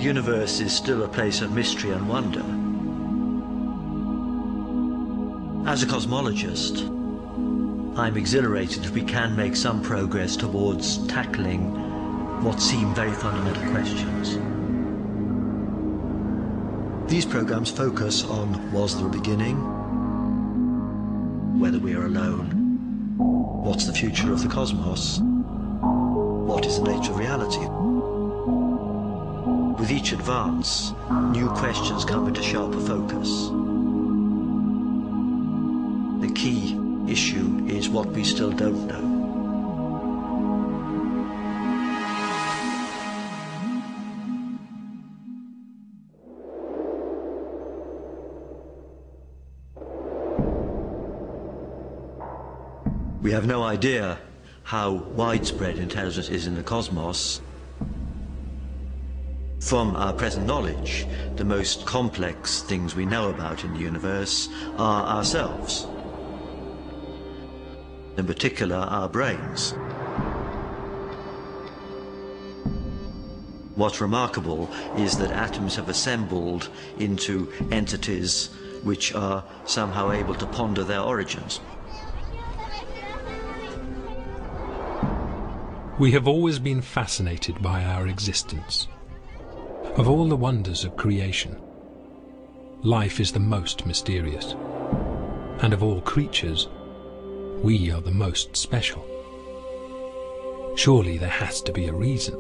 universe is still a place of mystery and wonder. As a cosmologist, I'm exhilarated if we can make some progress towards tackling what seem very fundamental questions. These programs focus on, was there a beginning? Whether we are alone? What's the future of the cosmos? What is the nature of reality? With each advance, new questions come into sharper focus. The key issue is what we still don't know. We have no idea how widespread intelligence is in the cosmos. From our present knowledge, the most complex things we know about in the universe are ourselves. In particular, our brains. What's remarkable is that atoms have assembled into entities which are somehow able to ponder their origins. We have always been fascinated by our existence. Of all the wonders of creation, life is the most mysterious. And of all creatures, we are the most special. Surely there has to be a reason.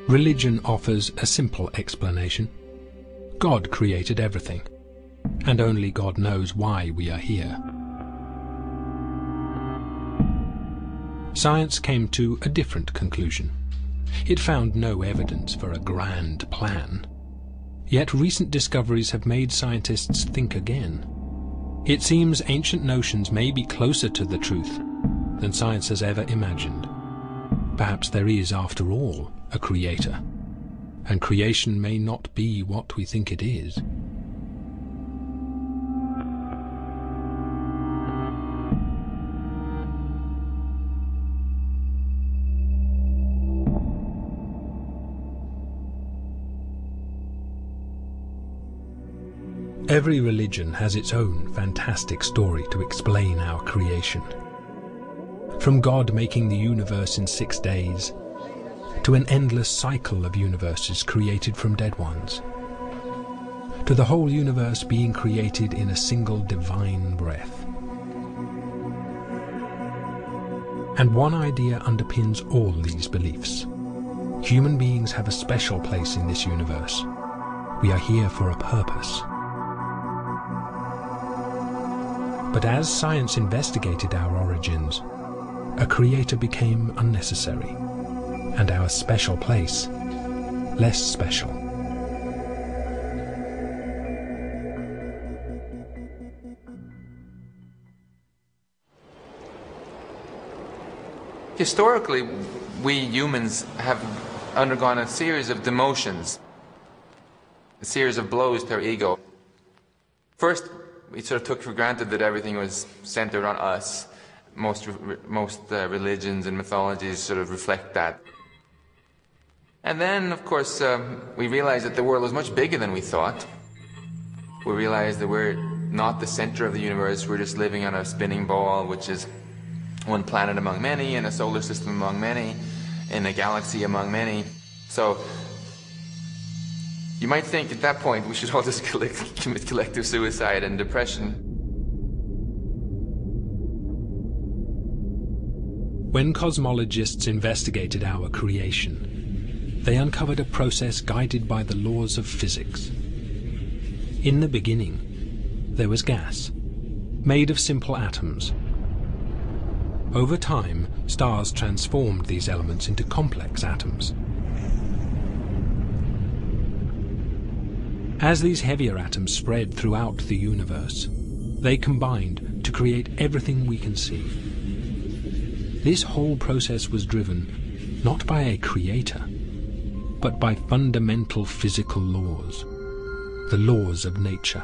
Religion offers a simple explanation. God created everything, and only God knows why we are here. Science came to a different conclusion. It found no evidence for a grand plan. Yet recent discoveries have made scientists think again. It seems ancient notions may be closer to the truth than science has ever imagined. Perhaps there is, after all, a creator, and creation may not be what we think it is. Every religion has its own fantastic story to explain our creation. From God making the universe in 6 days, to an endless cycle of universes created from dead ones, to the whole universe being created in a single divine breath. And one idea underpins all these beliefs. Human beings have a special place in this universe. We are here for a purpose. But as science investigated our origins, a creator became unnecessary, and our special place less special. Historically, we humans have undergone a series of demotions, a series of blows to our ego. First, we sort of took for granted that everything was centered on us. Most religions and mythologies sort of reflect that. And then, of course, we realized that the world was much bigger than we thought. We realized that we're not the center of the universe, we're just living on a spinning ball, which is one planet among many, in a solar system among many, in a galaxy among many. So, you might think at that point we should all just commit collective suicide and depression. When cosmologists investigated our creation, they uncovered a process guided by the laws of physics. In the beginning, there was gas, made of simple atoms. Over time, stars transformed these elements into complex atoms. As these heavier atoms spread throughout the universe, they combined to create everything we can see. This whole process was driven not by a creator, but by fundamental physical laws, the laws of nature.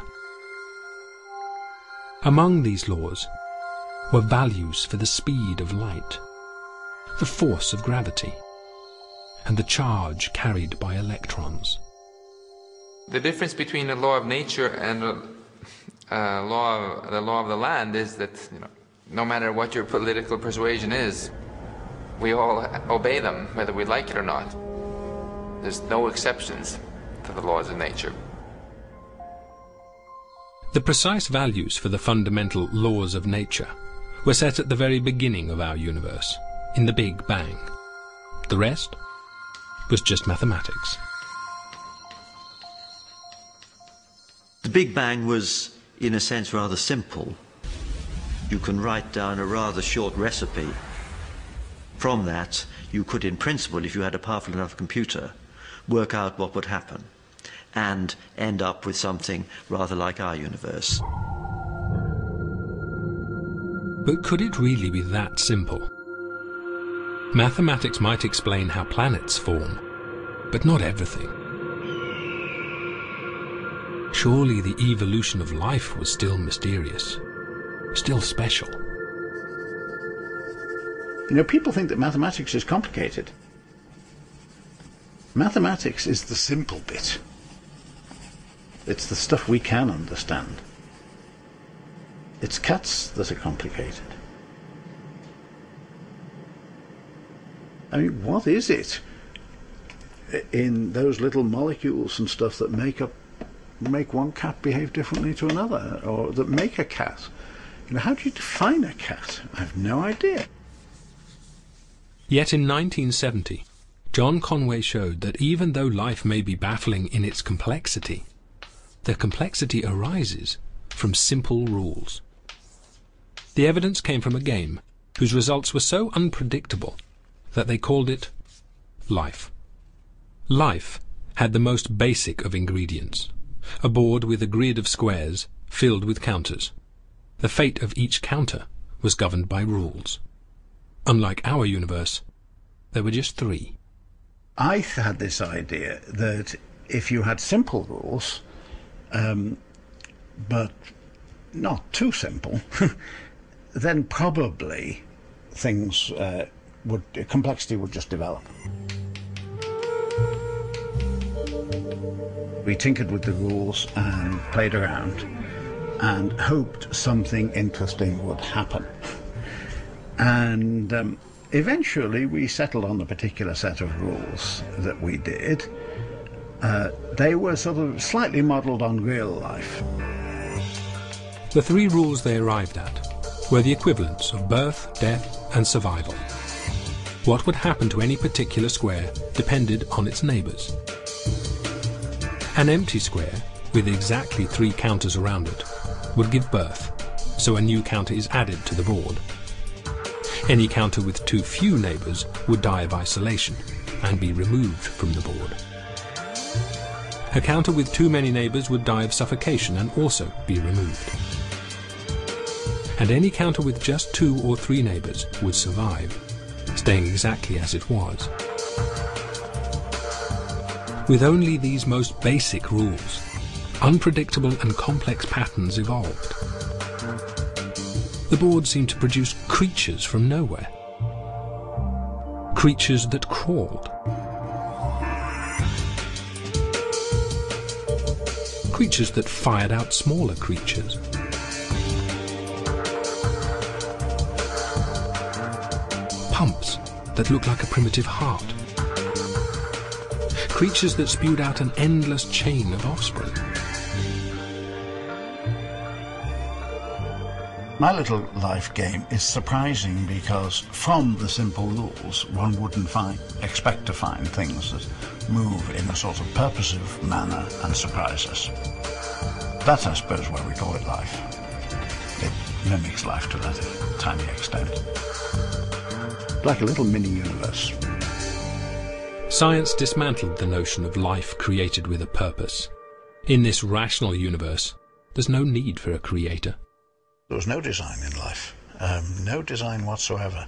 Among these laws were values for the speed of light, the force of gravity, and the charge carried by electrons. The difference between the law of nature and the law of the land is that, no matter what your political persuasion is, we all obey them, whether we like it or not. There's no exceptions to the laws of nature. The precise values for the fundamental laws of nature were set at the very beginning of our universe, in the Big Bang. The rest was just mathematics. The Big Bang was, in a sense, rather simple. You can write down a rather short recipe. From that, you could, in principle, if you had a powerful enough computer, work out what would happen and end up with something rather like our universe. But could it really be that simple? Mathematics might explain how planets form, but not everything. Surely the evolution of life was still mysterious, still special. People think that mathematics is complicated. Mathematics is the simple bit. It's the stuff we can understand. It's cats that are complicated. I mean, what is it in those little molecules and stuff that make one cat behave differently to another, or that make a cat? How do you define a cat? I have no idea. Yet in 1970, John Conway showed that even though life may be baffling in its complexity, the complexity arises from simple rules. The evidence came from a game whose results were so unpredictable that they called it life. Life had the most basic of ingredients, a board with a grid of squares filled with counters. The fate of each counter was governed by rules. Unlike our universe, there were just 3. I had this idea that if you had simple rules, but not too simple, then probably complexity would just develop. We tinkered with the rules and played around and hoped something interesting would happen. And eventually we settled on a particular set of rules that we did. They were sort of slightly modelled on real life. The 3 rules they arrived at were the equivalents of birth, death, and survival. What would happen to any particular square depended on its neighbours. An empty square, with exactly 3 counters around it, would give birth, so a new counter is added to the board. Any counter with too few neighbours would die of isolation and be removed from the board. A counter with too many neighbours would die of suffocation and also be removed. And any counter with just 2 or 3 neighbours would survive, staying exactly as it was. With only these most basic rules, unpredictable and complex patterns evolved. The board seemed to produce creatures from nowhere. Creatures that crawled. Creatures that fired out smaller creatures. Pumps that looked like a primitive heart. Creatures that spewed out an endless chain of offspring. My little life game is surprising because from the simple rules one wouldn't expect to find things that move in a sort of purposive manner and surprise us. That's, I suppose, why we call it life. It mimics life to that tiny extent. Like a little mini-universe. Science dismantled the notion of life created with a purpose. In this rational universe, there's no need for a creator. There was no design in life, no design whatsoever.